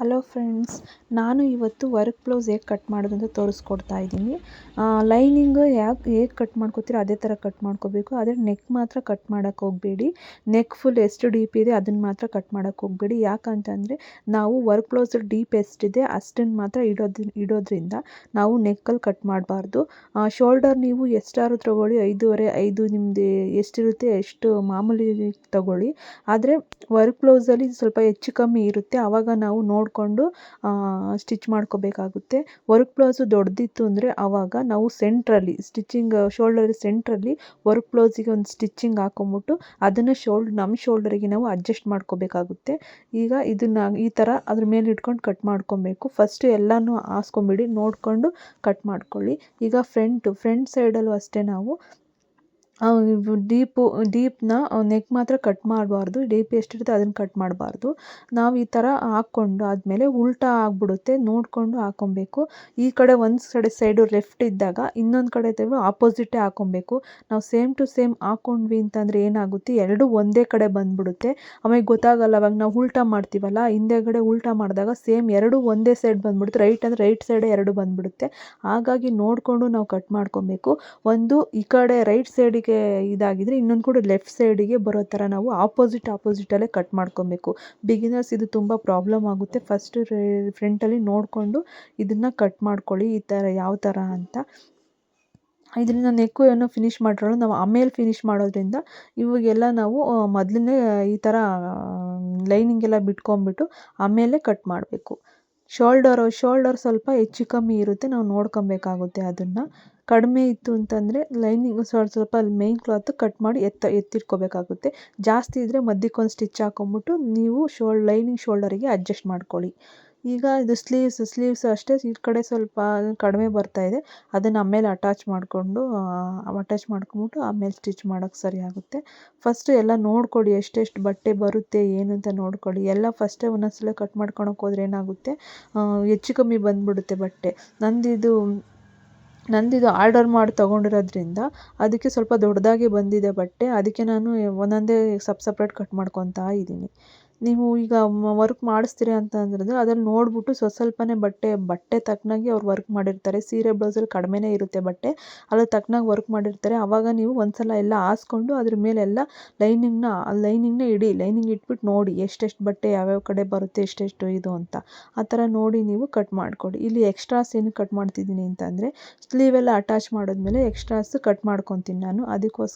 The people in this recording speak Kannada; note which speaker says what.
Speaker 1: ಹಲೋ ಫ್ರೆಂಡ್ಸ್, ನಾನು ಇವತ್ತು ವರ್ಕ್ ಬ್ಲೌಸ್ ಹೇಗೆ ಕಟ್ ಮಾಡೋದು ಅಂತ ತೋರಿಸ್ಕೊಡ್ತಾ ಇದ್ದೀನಿ. ಲೈನಿಂಗು ಹೇಗೆ ಕಟ್ ಮಾಡ್ಕೋತೀರೋ ಅದೇ ಥರ ಕಟ್ ಮಾಡ್ಕೋಬೇಕು. ಆದರೆ ನೆಕ್ ಮಾತ್ರ ಕಟ್ ಮಾಡೋಕ್ಕೆ ಹೋಗಬೇಡಿ. ನೆಕ್ ಫುಲ್ ಎಷ್ಟು ಡೀಪ್ ಇದೆ ಅದನ್ನು ಮಾತ್ರ ಕಟ್ ಮಾಡೋಕ್ಕೆ ಹೋಗಬೇಡಿ. ಯಾಕಂತಂದರೆ ನಾವು ವರ್ಕ್ ಬ್ಲೌಸ್ ಡೀಪ್ ಎಷ್ಟಿದೆ ಅಷ್ಟನ್ನು ಮಾತ್ರ ಇಡೋದ್ರಿಂದ ನಾವು ನೆಕ್ಕಲ್ಲಿ ಕಟ್ ಮಾಡಬಾರ್ದು. ಶೋಲ್ಡರ್ ನೀವು ಎಷ್ಟಾದ್ರು ತಗೊಳ್ಳಿ, 5.5 5 ನಿಮ್ಮದು ಎಷ್ಟಿರುತ್ತೆ ಎಷ್ಟು ಮಾಮೂಲಿ ತಗೊಳ್ಳಿ. ಆದರೆ ವರ್ಕ್ ಬ್ಲೌಸಲ್ಲಿ ಸ್ವಲ್ಪ ಹೆಚ್ಚು ಕಮ್ಮಿ ಇರುತ್ತೆ, ಆವಾಗ ನಾವು ನೋಡಿಕೊಂಡು ಸ್ಟಿಚ್ ಮಾಡ್ಕೋಬೇಕಾಗುತ್ತೆ. ವರ್ಕ್ ಬ್ಲೌಸು ದೊಡ್ಡದಿತ್ತು ಅಂದರೆ ಆವಾಗ ನಾವು ಸೆಂಟ್ರಲ್ಲಿ ಸ್ಟಿಚಿಂಗ್, ಶೋಲ್ಡರ್ ಸೆಂಟ್ರಲ್ಲಿ ವರ್ಕ್ ಬ್ಲೌಸಿಗೆ ಒಂದು ಸ್ಟಿಚಿಂಗ್ ಹಾಕೊಂಬಿಟ್ಟು ಅದನ್ನು ನಮ್ಮ ಶೋಲ್ಡರಿಗೆ ನಾವು ಅಡ್ಜಸ್ಟ್ ಮಾಡ್ಕೋಬೇಕಾಗುತ್ತೆ. ಈಗ ಇದನ್ನು ಈ ಥರ ಅದ್ರ ಮೇಲೆ ಇಟ್ಕೊಂಡು ಕಟ್ ಮಾಡ್ಕೊಬೇಕು. ಫಸ್ಟು ಎಲ್ಲನೂ ಹಾಸ್ಕೊಂಬಿಡಿ, ನೋಡಿಕೊಂಡು ಕಟ್ ಮಾಡ್ಕೊಳ್ಳಿ. ಈಗ ಫ್ರಂಟ್ ಸೈಡಲ್ಲೂ ಅಷ್ಟೇ ನಾವು ಡೀಪ್ನ ನೆಕ್ ಮಾತ್ರ ಕಟ್ ಮಾಡಬಾರ್ದು. ಡೀಪ್ ಎಷ್ಟಿರುತ್ತೆ ಅದನ್ನು ಕಟ್ ಮಾಡಬಾರ್ದು. ನಾವು ಈ ಥರ ಹಾಕ್ಕೊಂಡು ಆದಮೇಲೆ ಉಲ್ಟಾ ಆಗಿಬಿಡುತ್ತೆ, ನೋಡಿಕೊಂಡು ಹಾಕ್ಕೊಬೇಕು. ಈ ಕಡೆ ಒಂದು ಸೈಡು ಲೆಫ್ಟ್ ಇದ್ದಾಗ ಇನ್ನೊಂದು ಕಡೆ ಆಪೋಸಿಟೇ ಹಾಕ್ಕೊಬೇಕು. ನಾವು ಸೇಮ್ ಟು ಸೇಮ್ ಹಾಕ್ಕೊಂಡ್ವಿ ಅಂತಂದರೆ ಏನಾಗುತ್ತೆ, ಎರಡು ಒಂದೇ ಕಡೆ ಬಂದುಬಿಡುತ್ತೆ. ಆಮೇಲೆ ಗೊತ್ತಾಗಲ್ಲ. ಅವಾಗ ನಾವು ಉಲ್ಟಾ ಮಾಡ್ತೀವಲ್ಲ, ಹಿಂದೆಗಡೆ ಉಲ್ಟಾ ಮಾಡಿದಾಗ ಸೇಮ್ ಎರಡು ಒಂದೇ ಸೈಡ್ ಬಂದುಬಿಡುತ್ತೆ. ರೈಟ್ ಅಂದರೆ ರೈಟ್ ಸೈಡೇ ಎರಡು ಬಂದುಬಿಡುತ್ತೆ. ಹಾಗಾಗಿ ನೋಡಿಕೊಂಡು ನಾವು ಕಟ್ ಮಾಡ್ಕೊಬೇಕು. ಒಂದು ಈ ಕಡೆ ರೈಟ್ ಸೈಡಿಗೆ ಇದಾಗಿದ್ರೆ ಇನ್ನೊಂದು ಕೂಡ ಲೆಫ್ಟ್ ಸೈಡಿಗೆ ಬರೋ ಥರ ನಾವು ಆಪೋಸಿಟಲ್ಲೇ ಕಟ್ ಮಾಡ್ಕೊಬೇಕು. ಬಿಗಿನರ್ಸ್ ಇದು ತುಂಬ ಪ್ರಾಬ್ಲಮ್ ಆಗುತ್ತೆ. ಫಸ್ಟ್ ಫ್ರಂಟಲ್ಲಿ ನೋಡಿಕೊಂಡು ಇದನ್ನು ಕಟ್ ಮಾಡ್ಕೊಳ್ಳಿ, ಈ ಥರ ಯಾವ ಥರ ಅಂತ. ಇದರಿಂದ ನೆಕ್ಕು ಏನೋ ಫಿನಿಷ್ ಮಾಡಿರೋಲ್ಲ, ನಾವು ಆಮೇಲೆ ಫಿನಿಷ್ ಮಾಡೋದ್ರಿಂದ ಇವಾಗೆಲ್ಲ ನಾವು ಮೊದಲನೇ ಈ ಥರ ಲೈನಿಂಗ್ ಎಲ್ಲ ಬಿಟ್ಕೊಂಡ್ಬಿಟ್ಟು ಆಮೇಲೆ ಕಟ್ ಮಾಡಬೇಕು. ಶೋಲ್ಡರ್ ಸ್ವಲ್ಪ ಹೆಚ್ಚು ಕಮ್ಮಿ ಇರುತ್ತೆ, ನಾವು ನೋಡ್ಕೊಬೇಕಾಗುತ್ತೆ. ಅದನ್ನು ಕಡಿಮೆ ಇತ್ತು ಅಂತಂದರೆ ಲೈನಿಂಗು ಸ್ವಲ್ಪ ಮೇನ್ ಕ್ಲಾತ್ ಕಟ್ ಮಾಡಿ ಎತ್ತಿಟ್ಕೋಬೇಕಾಗುತ್ತೆ. ಜಾಸ್ತಿ ಇದ್ದರೆ ಮಧ್ಯಕ್ಕೊಂದು ಸ್ಟಿಚ್ ಹಾಕೊಂಬಿಟ್ಟು ನೀವು ಲೈನಿಂಗ್ ಶೋಲ್ಡರಿಗೆ ಅಡ್ಜಸ್ಟ್ ಮಾಡ್ಕೊಳ್ಳಿ. ಈಗ ಇದು ಸ್ಲೀವ್ಸ್ ಅಷ್ಟೇ, ಈ ಕಡೆ ಸ್ವಲ್ಪ ಕಡಿಮೆ ಬರ್ತಾಯಿದೆ, ಅದನ್ನು ಆಮೇಲೆ ಅಟ್ಯಾಚ್ ಮಾಡ್ಕೊಂಬಿಟ್ಟು ಆಮೇಲೆ ಸ್ಟಿಚ್ ಮಾಡೋಕ್ಕೆ ಸರಿ ಆಗುತ್ತೆ. ಫಸ್ಟು ಎಲ್ಲ ನೋಡ್ಕೊಳ್ಳಿ, ಎಷ್ಟೆಷ್ಟು ಬಟ್ಟೆ ಬರುತ್ತೆ ಏನು ಅಂತ ನೋಡ್ಕೊಳ್ಳಿ. ಎಲ್ಲ ಫಸ್ಟೇ ಒಂದೊಂದ್ಸಲ ಕಟ್ ಮಾಡ್ಕೊಳಕ್ಕೆ ಹೋದ್ರೆ ಏನಾಗುತ್ತೆ, ಹೆಚ್ಚು ಕಮ್ಮಿ ಬಂದುಬಿಡುತ್ತೆ ಬಟ್ಟೆ. ನಂದಿದು ಆರ್ಡರ್ ಮಾಡಿ ತೊಗೊಂಡಿರೋದ್ರಿಂದ ಅದಕ್ಕೆ ಸ್ವಲ್ಪ ದೊಡ್ಡದಾಗಿ ಬಂದಿದೆ ಬಟ್ಟೆ. ಅದಕ್ಕೆ ನಾನು ಒಂದೊಂದೇ ಸಪ್ರೇಟ್ ಕಟ್ ಮಾಡ್ಕೊತಾ ಇದ್ದೀನಿ. ನೀವು ಈಗ ವರ್ಕ್ ಮಾಡಿಸ್ತೀರಿ ಅಂತ ಅಂದ್ರೆ ಅದ್ರಲ್ಲಿ ನೋಡಿಬಿಟ್ಟು ಸ್ವಲ್ಪನೇ ಬಟ್ಟೆ ತಕ್ಕನಾಗಿ ಅವ್ರು ವರ್ಕ್ ಮಾಡಿರ್ತಾರೆ. ಸೀರೆ ಬ್ಲೌಸಲ್ಲಿ ಕಡಿಮೆನೇ ಇರುತ್ತೆ ಬಟ್ಟೆ, ಅದ್ರ ತಕ್ಕನಾಗಿ ವರ್ಕ್ ಮಾಡಿರ್ತಾರೆ. ಆವಾಗ ನೀವು ಒಂದ್ಸಲ ಎಲ್ಲ ಹಾಸ್ಕೊಂಡು ಅದ್ರ ಮೇಲೆಲ್ಲ ಲೈನಿಂಗ್ನ ಇಡಿ. ಲೈನಿಂಗ್ ಇಟ್ಬಿಟ್ಟು ನೋಡಿ ಎಷ್ಟೆಷ್ಟು ಬಟ್ಟೆ ಯಾವ್ಯಾವ ಕಡೆ ಬರುತ್ತೆ, ಎಷ್ಟೆಷ್ಟು ಇದು ಅಂತ ಆ ಥರ ನೋಡಿ ನೀವು ಕಟ್ ಮಾಡಿಕೊಡಿ. ಇಲ್ಲಿ ಎಕ್ಸ್ಟ್ರಾಸ್ ಏನು ಕಟ್ ಮಾಡ್ತಿದ್ದೀನಿ ಅಂತಂದರೆ ಸ್ಲೀವೆಲ್ಲ ಅಟ್ಯಾಚ್ ಮಾಡಿದ್ಮೇಲೆ ಎಕ್ಸ್ಟ್ರಾಸ್ ಕಟ್ ಮಾಡ್ಕೊತೀನಿ ನಾನು. ಅದಕ್ಕೋಸ್ಕರ